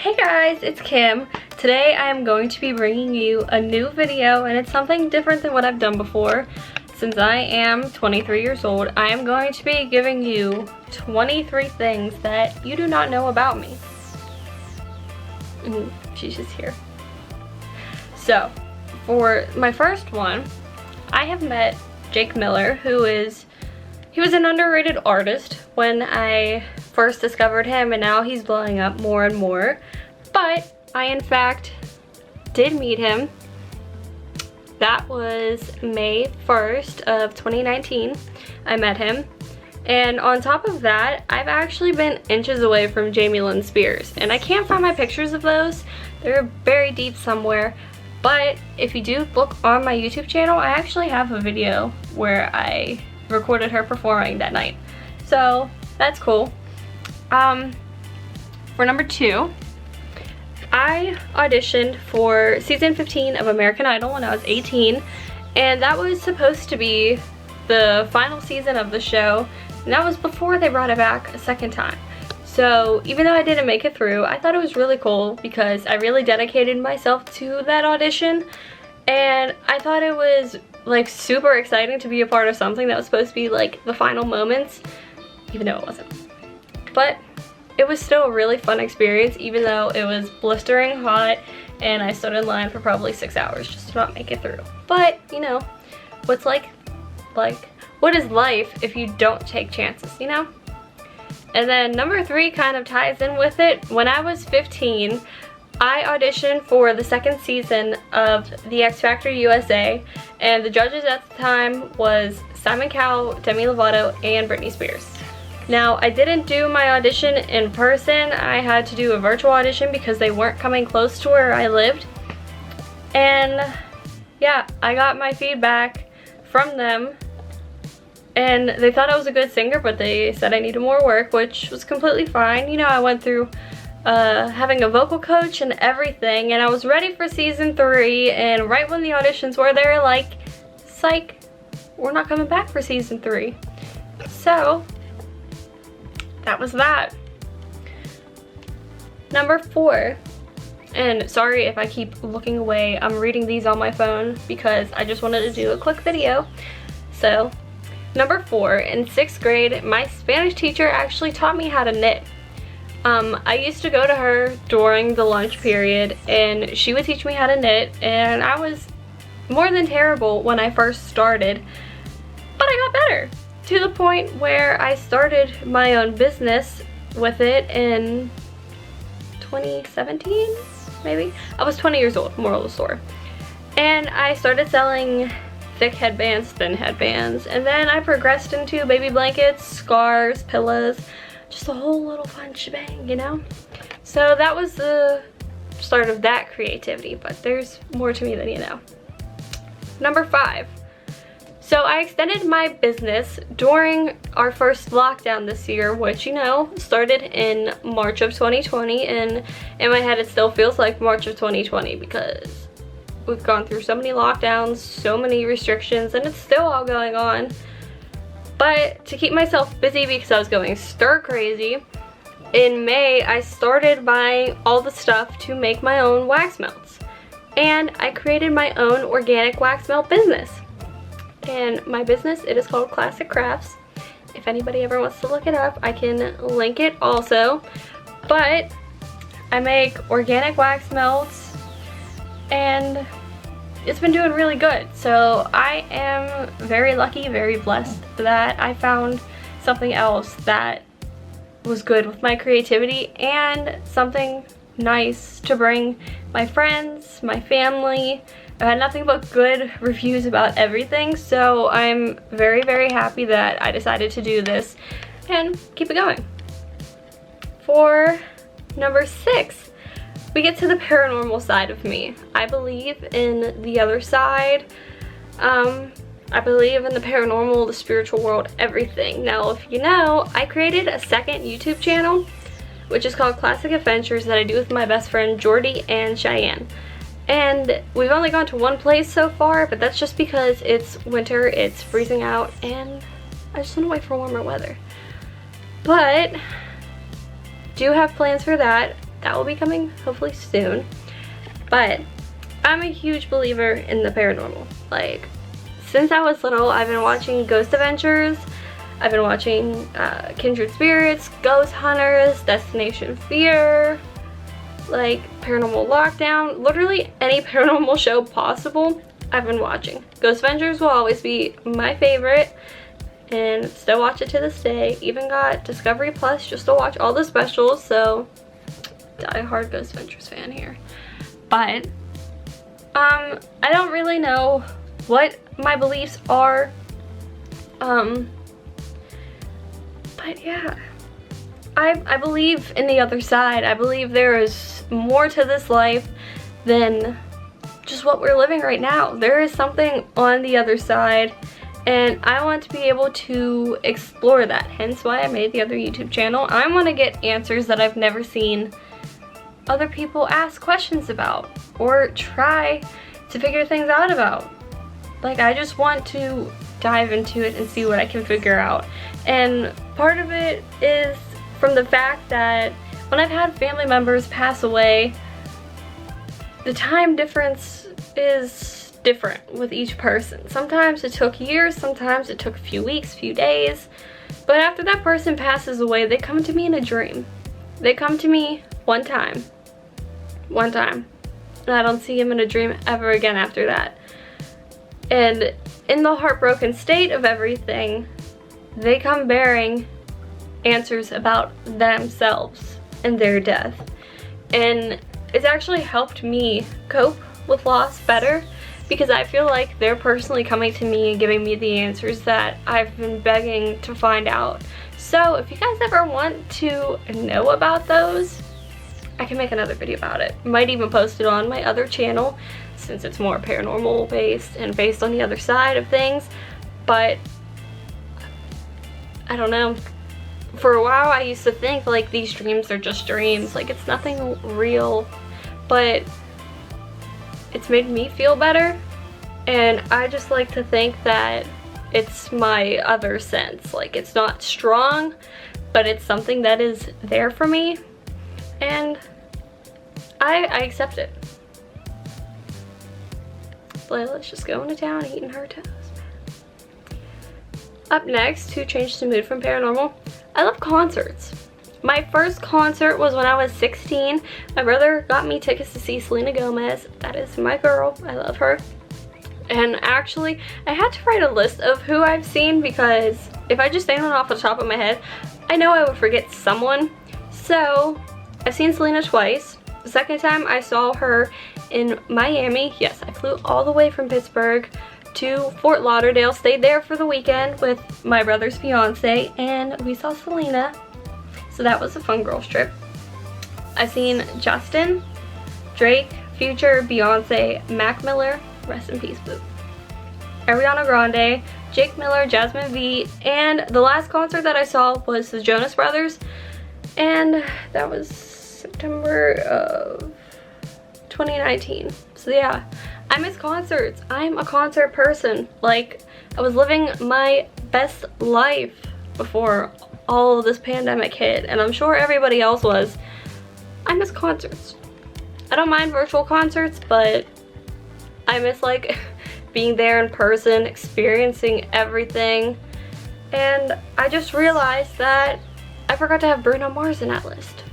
Hey guys, it's Kim. Today I am going to be bringing you a new video, and it's something different than what I've done before. Since I am 23 years old, I am going to be giving you 23 things that you do not know about me. She's just here. So, for my first one, I have met Jake Miller, he was an underrated artist when I first discovered him, and now he's blowing up more and more. But I in fact did meet him. That was May 1st of 2019. I met him. And on top of that, I've actually been inches away from Jamie Lynn Spears, and I can't find my pictures of those. They're buried deep somewhere. But if you do look on my YouTube channel, I actually have a video where I recorded her performing that night. So that's cool. For number 2, I auditioned for season 15 of American Idol when I was 18, and that was supposed to be the final season of the show, and that was before they brought it back a second time. So even though I didn't make it through, I thought it was really cool because I really dedicated myself to that audition, and I thought it was like super exciting to be a part of something that was supposed to be like the final moments, even though it wasn't. But it was still a really fun experience, even though it was blistering hot and I stood in line for probably 6 hours just to not make it through. But you know, what is life if you don't take chances, you know? And then number 3 kind of ties in with it. When I was 15, I auditioned for the second season of the X Factor USA, and the judges at the time was Simon Cowell, Demi Lovato, and Britney Spears. Now, I didn't do my audition in person. I had to do a virtual audition because they weren't coming close to where I lived. And yeah, I got my feedback from them, and they thought I was a good singer, but they said I needed more work, which was completely fine. You know, I went through having a vocal coach and everything, and I was ready for season 3, and right when the auditions were, they were like, psych, we're not coming back for season 3. So that was that. Number 4, and sorry if I keep looking away, I'm reading these on my phone because I just wanted to do a quick video. So number 4, in 6th grade, my Spanish teacher actually taught me how to knit. I used to go to her during the lunch period, and she would teach me how to knit, and I was more than terrible when I first started, but I got better to the point where I started my own business with it in 2017, maybe? I was 20 years old, moral of the story. And I started selling thick headbands, thin headbands, and then I progressed into baby blankets, scarves, pillows, just a whole little fun shebang, you know? So that was the start of that creativity, but there's more to me than you know. Number 5. So I extended my business during our first lockdown this year, which, you know, started in March of 2020, and in my head it still feels like March of 2020 because we've gone through so many lockdowns, so many restrictions, and it's still all going on. But to keep myself busy because I was going stir crazy, in May I started buying all the stuff to make my own wax melts. And I created my own organic wax melt business. And my business, it is called Classic Crafts. If anybody ever wants to look it up, I can link it also. But I make organic wax melts, and it's been doing really good. So I am very lucky, very blessed that I found something else that was good with my creativity and something nice to bring my friends, my family. I've had nothing but good reviews about everything, so I'm very, very happy that I decided to do this and keep it going. For number 6, we get to the paranormal side of me. I believe in the other side. I believe in the paranormal, the spiritual world, everything. Now, if you know, I created a second YouTube channel, which is called Classic Adventures, that I do with my best friend Jordy and Cheyenne. And we've only gone to one place so far, but that's just because it's winter, it's freezing out, and I just want to wait for warmer weather. But do have plans for that. that will be coming hopefully soon. But I'm a huge believer in the paranormal. Like, since I was little, I've been watching Ghost Adventures, I've been watching Kindred Spirits, Ghost Hunters, Destination Fear, like Paranormal Lockdown, literally any paranormal show possible I've been watching. Ghost Adventures will always be my favorite, and still watch it to this day. Even got Discovery Plus just to watch all the specials, so die-hard Ghost Adventures fan here. But I don't really know what my beliefs are, but yeah, I believe in the other side. I believe there is more to this life than just what we're living right now. There is something on the other side, and I want to be able to explore that, hence why I made the other YouTube channel. I want to get answers that I've never seen other people ask questions about, or try to figure things out about. Like, I just want to dive into it and see what I can figure out. And part of it is from the fact that when I've had family members pass away, the time difference is different with each person. Sometimes it took years, sometimes it took a few weeks, few days. But after that person passes away, they come to me in a dream. They come to me one time. And I don't see him in a dream ever again after that. And in the heartbroken state of everything, they come bearing answers about themselves and their death. And it's actually helped me cope with loss better, because I feel like they're personally coming to me and giving me the answers that I've been begging to find out. So if you guys ever want to know about those, I can make another video about it. Might even post it on my other channel, since it's more paranormal based and based on the other side of things. But I don't know. For a while I used to think like these dreams are just dreams, like it's nothing real, but it's made me feel better, and I just like to think that it's my other sense. Like, it's not strong, but it's something that is there for me, and I accept it. Layla's just going to town eating her toast. Up next, to change the mood from paranormal, I love concerts. My first concert was when I was 16. My brother got me tickets to see Selena Gomez. That is my girl. I love her. And actually, I had to write a list of who I've seen, because if I just name them off the top of my head, I know I would forget someone. So, I've seen Selena twice. The second time I saw her in Miami. Yes, I flew all the way from Pittsburgh to Fort Lauderdale, stayed there for the weekend with my brother's fiance, and we saw Selena. So that was a fun girls trip. I've seen Justin, Drake, Future, Beyonce, Mac Miller, rest in peace, boo, Ariana Grande, Jake Miller, Jasmine V, and the last concert that I saw was the Jonas Brothers, and that was September of 2019. So yeah, I miss concerts. I'm a concert person. Like, I was living my best life before all of this pandemic hit, and I'm sure everybody else was. I miss concerts. I don't mind virtual concerts, but I miss like being there in person, experiencing everything. And I just realized that I forgot to have Bruno Mars in that list.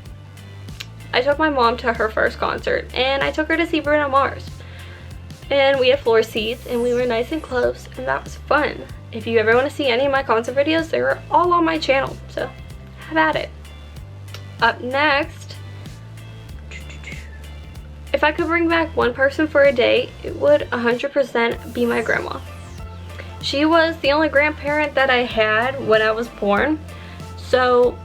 I took my mom to her first concert, and I took her to see Bruno Mars. And we had floor seats, and we were nice and close, and that was fun. If you ever want to see any of my concert videos, they were all on my channel, so have at it. Up next, if I could bring back one person for a day, it would 100% be my grandma. She was the only grandparent that I had when I was born, so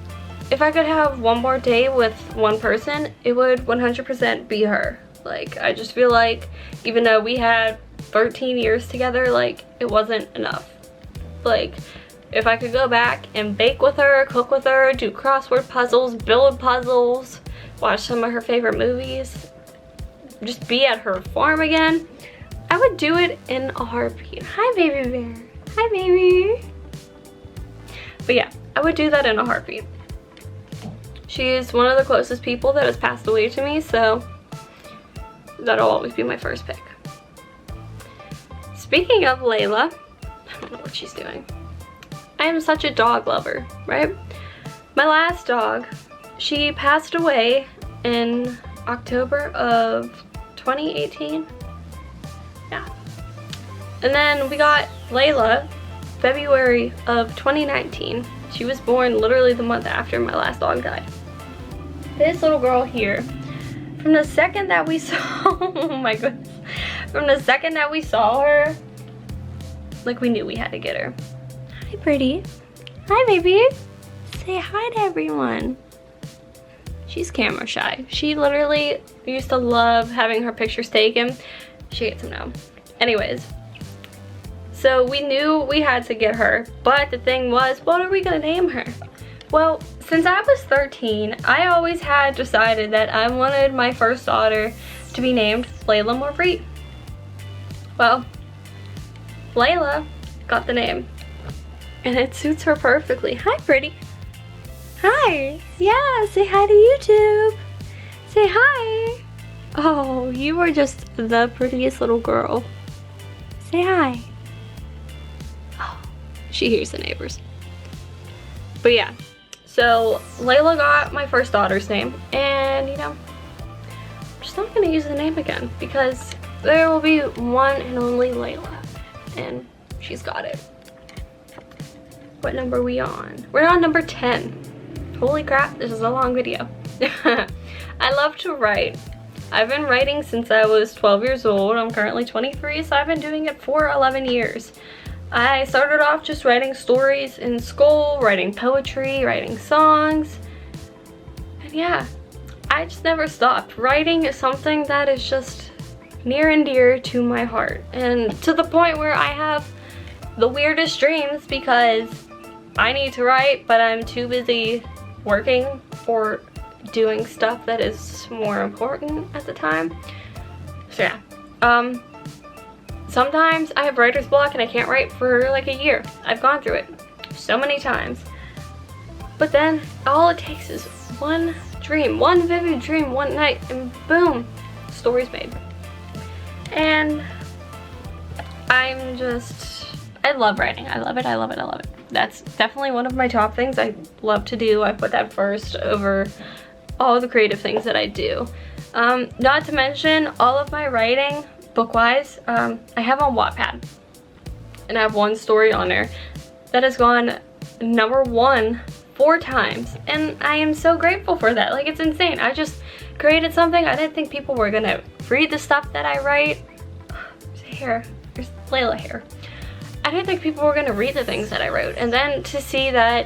if I could have one more day with one person, it would 100% be her. Like, I just feel like even though we had 13 years together, like, it wasn't enough. Like, if I could go back and bake with her, cook with her, do crossword puzzles, build puzzles, watch some of her favorite movies, just be at her farm again, I would do it in a heartbeat. Hi, baby bear. Hi, baby. But yeah, I would do that in a heartbeat. She is one of the closest people that has passed away to me, so that'll always be my first pick. Speaking of Layla, I don't know what she's doing. I am such a dog lover, right? My last dog, she passed away in October of 2018. Yeah. And then we got Layla February of 2019. She was born literally the month after my last dog died. This little girl here, from the second that we saw, oh my goodness, from the second that we saw her, like we knew we had to get her. Hi, pretty. Hi, baby. Say hi to everyone. She's camera shy. She literally used to love having her pictures taken. She hates them now. Anyways, so we knew we had to get her, but the thing was, what are we gonna name her? Well, since I was 13, I always had decided that I wanted my first daughter to be named Layla Morfreet. Well, Layla got the name, and it suits her perfectly. Hi, pretty. Hi. Yeah, say hi to YouTube. Say hi. Oh, you are just the prettiest little girl. Say hi. Oh, she hears the neighbors. But yeah, so Layla got my first daughter's name, and you know, I'm just not gonna use the name again because there will be one and only Layla, and she's got it. What number are we on? We're on number 10. Holy crap, this is a long video. I love to write. I've been writing since I was 12 years old. I'm currently 23, so I've been doing it for 11 years. I started off just writing stories in school, writing poetry, writing songs. And yeah, I just never stopped. Writing is something that is just near and dear to my heart. And to the point where I have the weirdest dreams because I need to write, but I'm too busy working or doing stuff that is more important at the time. So yeah, sometimes I have writer's block and I can't write for like a year. I've gone through it so many times. But then all it takes is one dream, one vivid dream one night, and boom, story's made. And I love writing. I love it, I love it, I love it. That's definitely one of my top things I love to do. I put that first over all the creative things that I do. Not to mention all of my writing, book-wise, I have on Wattpad. And I have one story on there that has gone #1 4 times. And I am so grateful for that. Like, it's insane. I just created something. I didn't think people were gonna read the stuff that I write. Here, there's Layla here. I didn't think people were gonna read the things that I wrote. And then to see that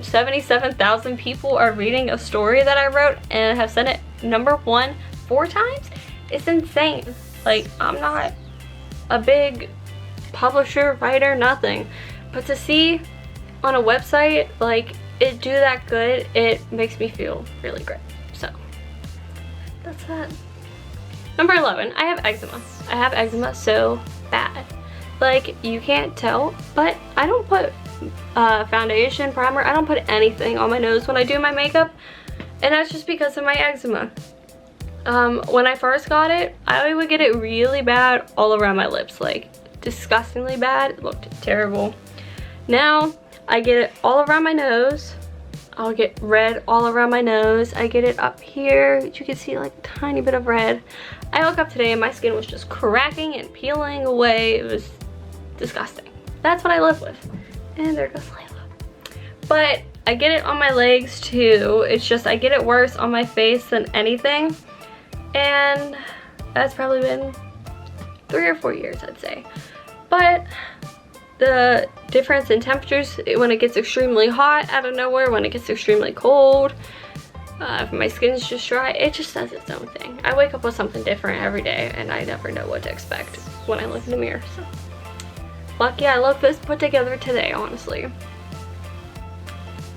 77,000 people are reading a story that I wrote and have sent it #1 4 times, it's insane. Like, I'm not a big publisher, writer, nothing. But to see on a website, like, it do that good, it makes me feel really great. So, that's that. Number 11, I have eczema. I have eczema so bad. Like, you can't tell, but I don't put foundation, primer, I don't put anything on my nose when I do my makeup, and that's just because of my eczema. When I first got it, I would get it really bad all around my lips, like disgustingly bad. It looked terrible. Now, I get it all around my nose. I'll get red all around my nose. I get it up here. You can see like a tiny bit of red. I woke up today and my skin was just cracking and peeling away. It was disgusting. That's what I live with. And there goes Layla. But I get it on my legs too. It's just I get it worse on my face than anything. And that's probably been 3 or 4 years, I'd say. But the difference in temperatures, when it gets extremely hot out of nowhere, when it gets extremely cold, if my skin's just dry, it just does its own thing. I wake up with something different every day and I never know what to expect when I look in the mirror. So lucky I look this put together today, honestly.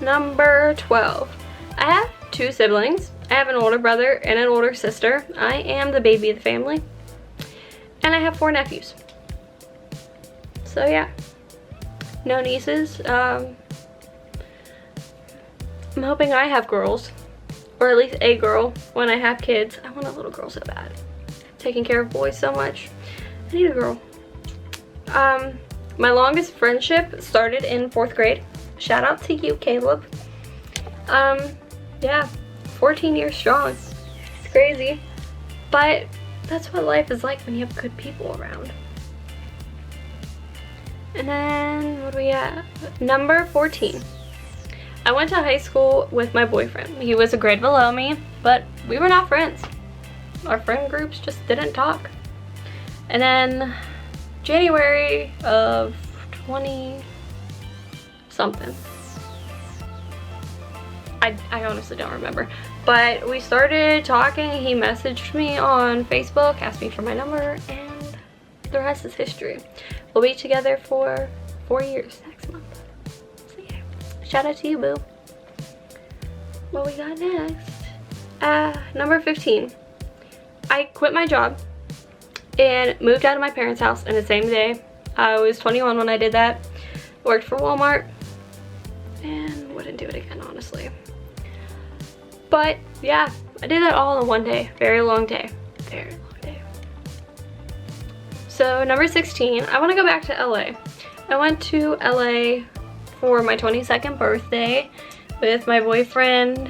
Number 12. I have 2 siblings. I have an older brother and an older sister. I am the baby of the family. And I have 4 nephews. So yeah, no nieces. I'm hoping I have girls. or at least a girl, when I have kids. I want a little girl so bad. Taking care of boys so much. I need a girl. My longest friendship started in 4th grade. Shout out to you, Caleb. Yeah, 14 years strong. It's crazy. But that's what life is like when you have good people around. And then, what are we at? Number 14. I went to high school with my boyfriend. He was a grade below me, but we were not friends. Our friend groups just didn't talk. And then January of 20 something. I honestly don't remember. But we started talking. He messaged me on Facebook, asked me for my number, and the rest is history. We'll be together for 4 years next month. So yeah, shout out to you, boo. What we got next? Number 15. I quit my job and moved out of my parents' house in the same day. I was 21 when I did that. Worked for Walmart and wouldn't do it again, honestly. But yeah, I did that all in one day. Very long day. Very long day. So number 16, I want to go back to LA. I went to LA for my 22nd birthday with my boyfriend,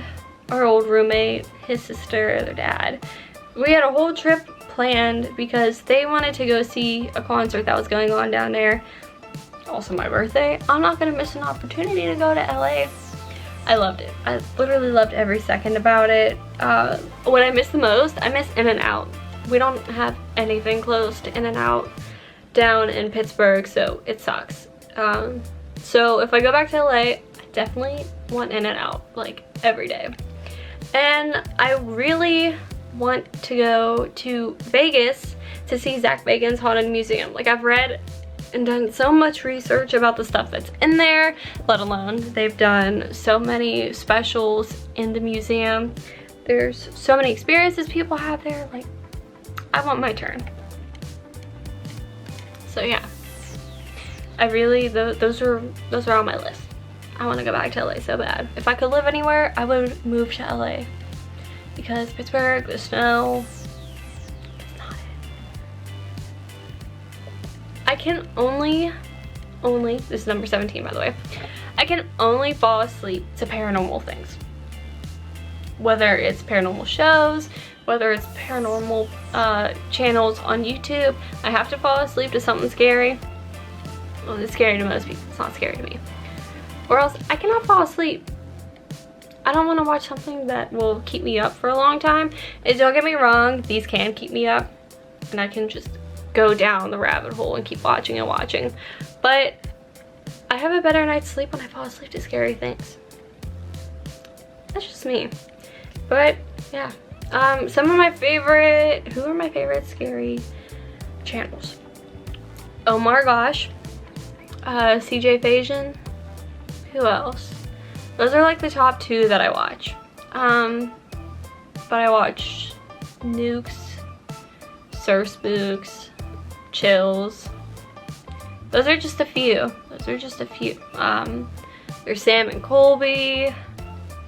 our old roommate, his sister, their dad. We had a whole trip planned because they wanted to go see a concert that was going on down there. Also my birthday. I'm not gonna miss an opportunity to go to LA. I loved it. I literally loved every second about it. What I miss the most, I miss In-N-Out. We don't have anything close to In-N-Out down in Pittsburgh, so it sucks. So if I go back to LA, I definitely want In-N-Out, like every day. And I really want to go to Vegas to see Zach Bagans' Haunted Museum. Like, I've read and done so much research about the stuff that's in there, let alone they've done so many specials in the museum. There's so many experiences people have there. Like, I want my turn. So yeah, I really, those are on my list. I want to go back to LA so bad. If I could live anywhere, I would move to LA. Because Pittsburgh, the snow, it's not it. I can only, this is number 17 by the way, I can only fall asleep to paranormal things. Whether it's paranormal shows, whether it's paranormal channels on YouTube, I have to fall asleep to something scary. Well, it's scary to most people, it's not scary to me. Or else I cannot fall asleep. I don't want to watch something that will keep me up for a long time. And don't get me wrong, these can keep me up and I can just go down the rabbit hole and keep watching and watching. But I have a better night's sleep when I fall asleep to scary things. That's just me. But yeah, some of my favorite, who are my favorite scary channels? Oh my gosh, CJ Fasion, who else? Those are like the top 2 that I watch. But I watch Nukes, Sir Spooks, Chills. Those are just a few. There's Sam and Colby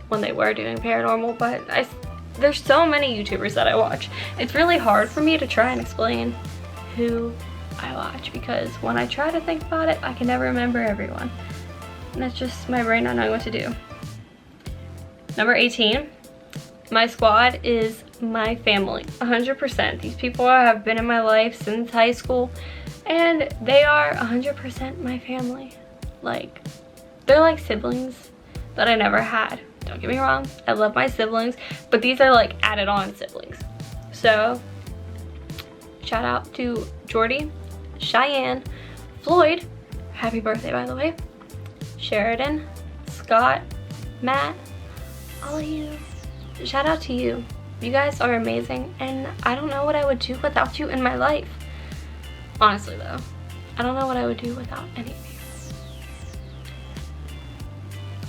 when they were doing paranormal, but there's so many YouTubers that I watch. It's really hard for me to try and explain who I watch because when I try to think about it, I can never remember everyone. And that's just my brain not knowing what to do. Number 18, my squad is my family, 100%. These people have been in my life since high school, and they are 100% my family. Like, they're like siblings that I never had. Don't get me wrong, I love my siblings, but these are like added on siblings. So, shout out to Jordy, Cheyenne, Floyd, happy birthday by the way, Sheridan, Scott, Matt, all of you. Shout out to you. You guys are amazing and I don't know what I would do without you in my life. Honestly though, I don't know what I would do without any of you.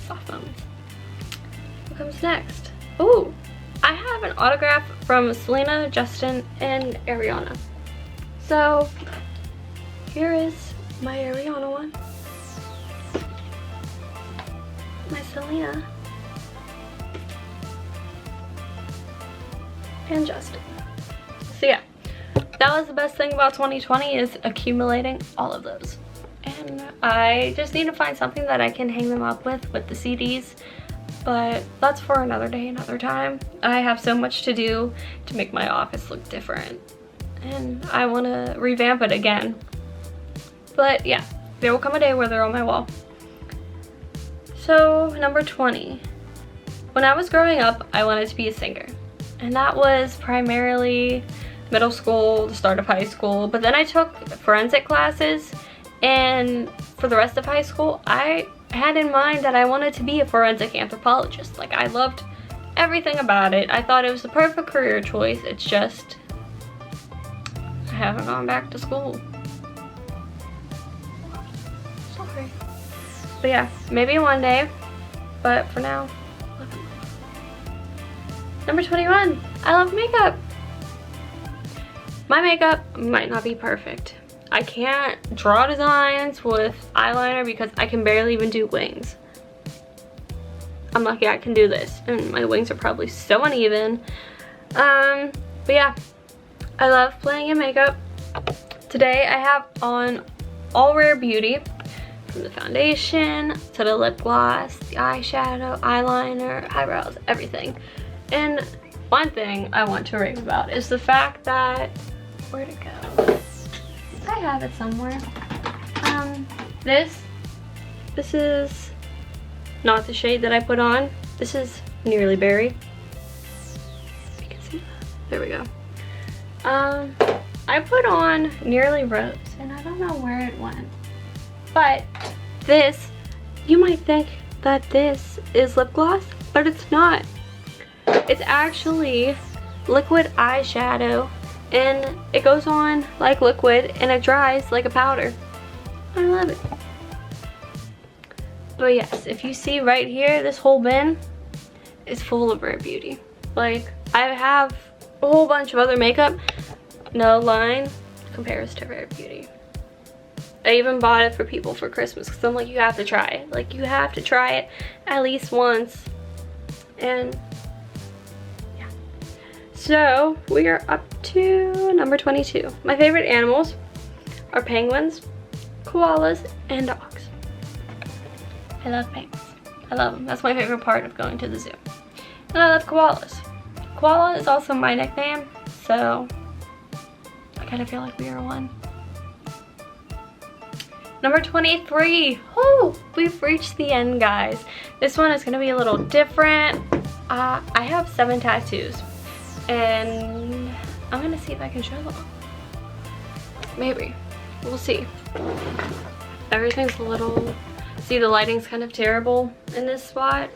Soft moments. What comes next? Ooh, I have an autograph from Selena, Justin, and Ariana. So here is my Ariana one. My Selena. and Justin. So yeah, that was the best thing about 2020 is accumulating all of those. And I just need to find something that I can hang them up with the CDs. But that's for another day, another time. I have so much to do to make my office look different. And I want to revamp it again. But yeah, there will come a day where they're on my wall. So number 20. When I was growing up, I wanted to be a singer. And that was primarily middle school, the start of high school. But then I took forensic classes. And for the rest of high school, I had in mind that I wanted to be a forensic anthropologist. Like, I loved everything about it. I thought it was the perfect career choice. It's just, I haven't gone back to school. Sorry. But yeah, maybe one day. But for now, number 21, I love makeup. My makeup might not be perfect. I can't draw designs with eyeliner because I can barely even do wings. I'm lucky I can do this, and my wings are probably so uneven. But yeah, I love playing in makeup. Today I have on all Rare Beauty, from the foundation to the lip gloss, the eyeshadow, eyeliner, eyebrows, everything. And one thing I want to rave about is the fact that, where'd it go? I have it somewhere. This is not the shade that I put on. This is Nearly Berry. You can see that. There we go. I put on Nearly Rose, and I don't know where it went. But this, you might think that this is lip gloss, but it's not. It's actually liquid eyeshadow. And it goes on like liquid and it dries like a powder. I love it. But yes, if you see right here, this whole bin is full of Rare Beauty. Like, I have a whole bunch of other makeup. No line compares to Rare Beauty. I even bought it for people for Christmas because I'm like, you have to try it. Like, you have to try it at least once. And so we are up to number 22. My favorite animals are penguins, koalas, and dogs. I love penguins. I love them. That's my favorite part of going to the zoo. And I love koalas. Koala is also my nickname, so I kind of feel like we are one. Number 23. Oh, we've reached the end, guys. This one is going to be a little different. I have 7 tattoos. And I'm gonna see if I can show them. Maybe. We'll see. Everything's a little... See, the lighting's kind of terrible in this spot.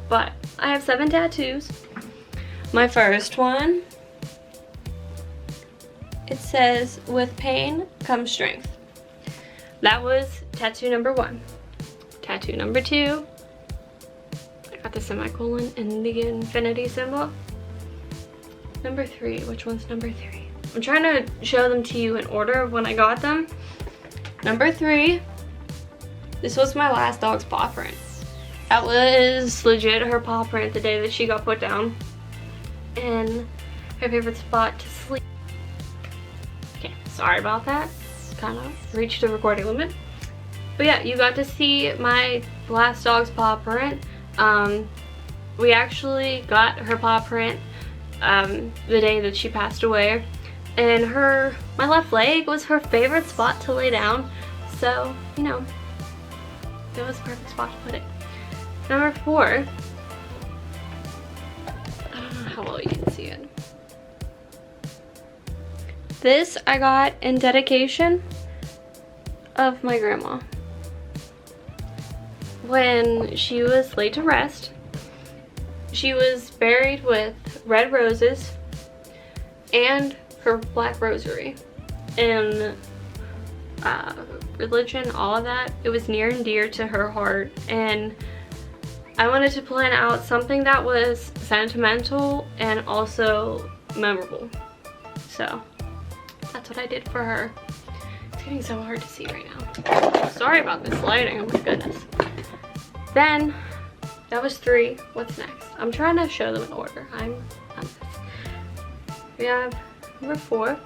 But I have 7 tattoos. My first one, it says, with pain comes strength. That was tattoo number 1. Tattoo number 2, I got the semicolon and the infinity symbol. Number 3, which one's number 3? I'm trying to show them to you in order of when I got them. Number 3, this was my last dog's paw print. That was legit her paw print the day that she got put down. And her favorite spot to sleep. Okay, sorry about that. Kind of reached the recording limit. But yeah, you got to see my last dog's paw print. We actually got her paw print the day that she passed away, and my left leg was her favorite spot to lay down, so you know, it was a perfect spot to put it. Number 4, I don't know how well you can see it. This I got in dedication of my grandma when she was laid to rest. She was buried with red roses and her black rosary. And religion, all of that, it was near and dear to her heart. And I wanted to plan out something that was sentimental and also memorable. So that's what I did for her. It's getting so hard to see right now. Sorry about this lighting, oh my goodness. Then, that was 3. What's next? I'm trying to show them in order. I'm we have number 4.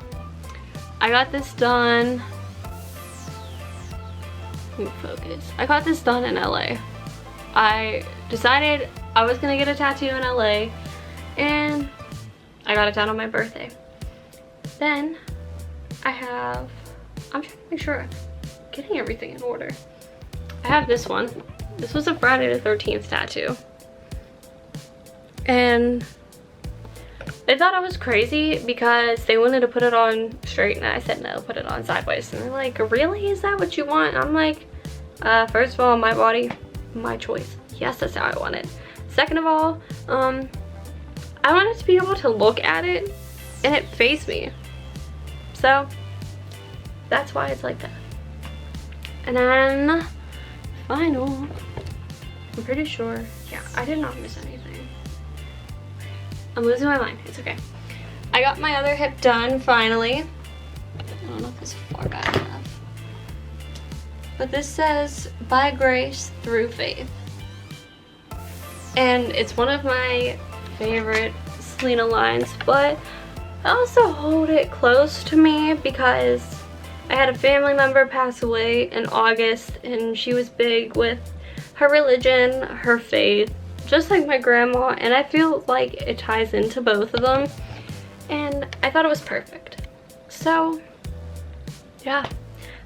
I got this done. Let me focus. I got this done in LA. I decided I was gonna get a tattoo in LA, and I got it done on my birthday. Then I have, I'm trying to make sure I'm getting everything in order. I have this one. This was a Friday the 13th tattoo. And they thought I was crazy because they wanted to put it on straight, and I said no, put it on sideways. And they're like, really? Is that what you want? I'm like, first of all, my body, my choice. Yes, that's how I want it. Second of all, I wanted to be able to look at it and it face me. So that's why it's like that. And then final, I'm pretty sure, yeah, I did not miss anything. I'm losing my mind, it's okay. I got my other hip done finally. I don't know if it's far back enough. But this says, by grace through faith. And it's one of my favorite Selena lines, but I also hold it close to me because I had a family member pass away in August, and she was big with her religion, her faith, just like my grandma, and I feel like it ties into both of them, and I thought it was perfect. So yeah,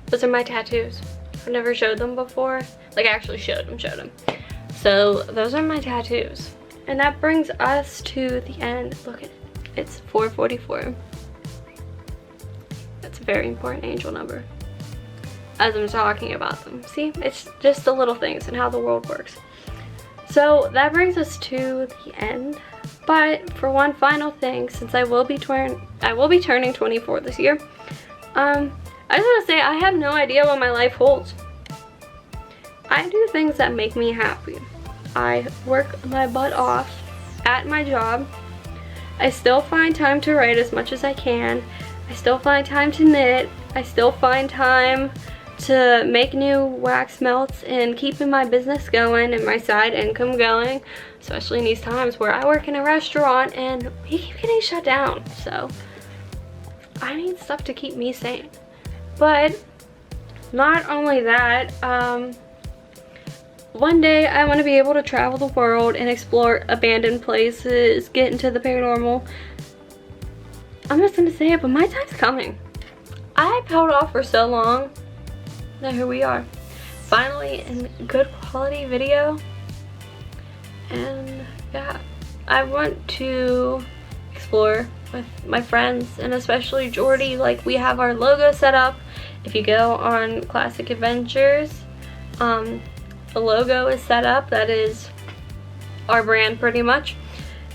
those are my tattoos. I've never showed them before. Like, I actually showed them. So those are my tattoos. And that brings us to the end. Look at it. It's 444. That's a very important angel number as I'm talking about them. See, it's just the little things and how the world works. So that brings us to the end. But for one final thing, since I will be turning 24 this year, I just want to say I have no idea what my life holds. I do things that make me happy. I work my butt off at my job. I still find time to write as much as I can. I still find time to knit. I still find time to make new wax melts and keeping my business going and my side income going, especially in these times where I work in a restaurant and we keep getting shut down. So I need stuff to keep me sane. But not only that, one day I want to be able to travel the world and explore abandoned places, get into the paranormal. I'm just gonna say it, but my time's coming. I held off for so long. Now here we are, finally in good quality video. And yeah, I want to explore with my friends, and especially Jordy. Like, we have our logo set up. If you go on Classic Adventures, the logo is set up. That is our brand pretty much.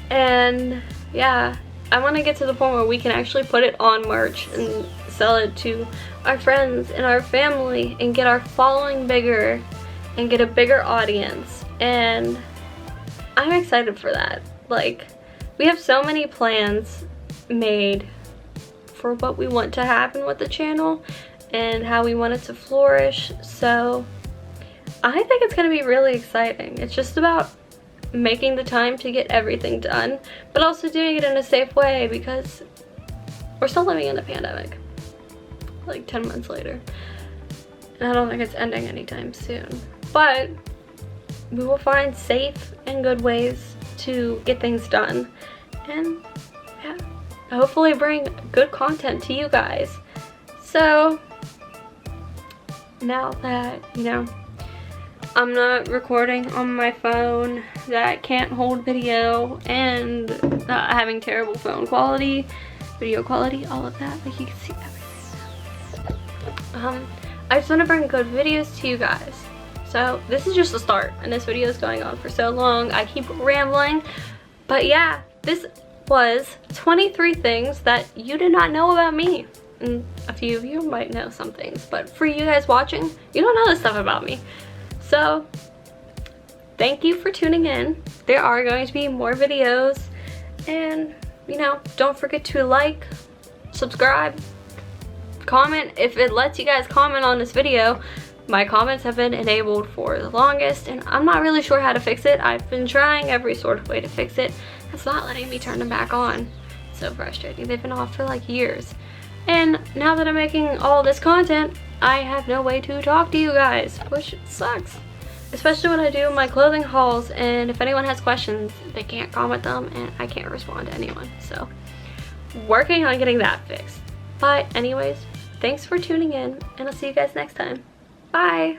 And yeah, I want to get to the point where we can actually put it on merch and sell it to our friends and our family and get our following bigger and get a bigger audience. And I'm excited for that. Like, we have so many plans made for what we want to happen with the channel and how we want it to flourish. So I think it's going to be really exciting. It's just about making the time to get everything done, but also doing it in a safe way, because we're still living in a pandemic, like 10 months later. And I don't think it's ending anytime soon. But we will find safe and good ways to get things done. And yeah, hopefully bring good content to you guys. So now that, you know, I'm not recording on my phone that can't hold video, and not having terrible phone quality, video quality, all of that, like, you can see everything. I just want to bring good videos to you guys. So this is just the start, and this video is going on for so long, I keep rambling. But yeah, this was 23 things that you did not know about me. And a few of you might know some things, but for you guys watching, you don't know this stuff about me. So thank you for tuning in. There are going to be more videos, and you know, don't forget to like, subscribe, comment. If it lets you guys comment on this video, my comments have been enabled for the longest, and I'm not really sure how to fix it. I've been trying every sort of way to fix it. It's not letting me turn them back on. so frustrating. They've been off for like years. And now that I'm making all this content, I have no way to talk to you guys, which sucks. Especially when I do my clothing hauls, and if anyone has questions, they can't comment them and I can't respond to anyone. So, working on getting that fixed. But anyways, thanks for tuning in, and I'll see you guys next time. Bye!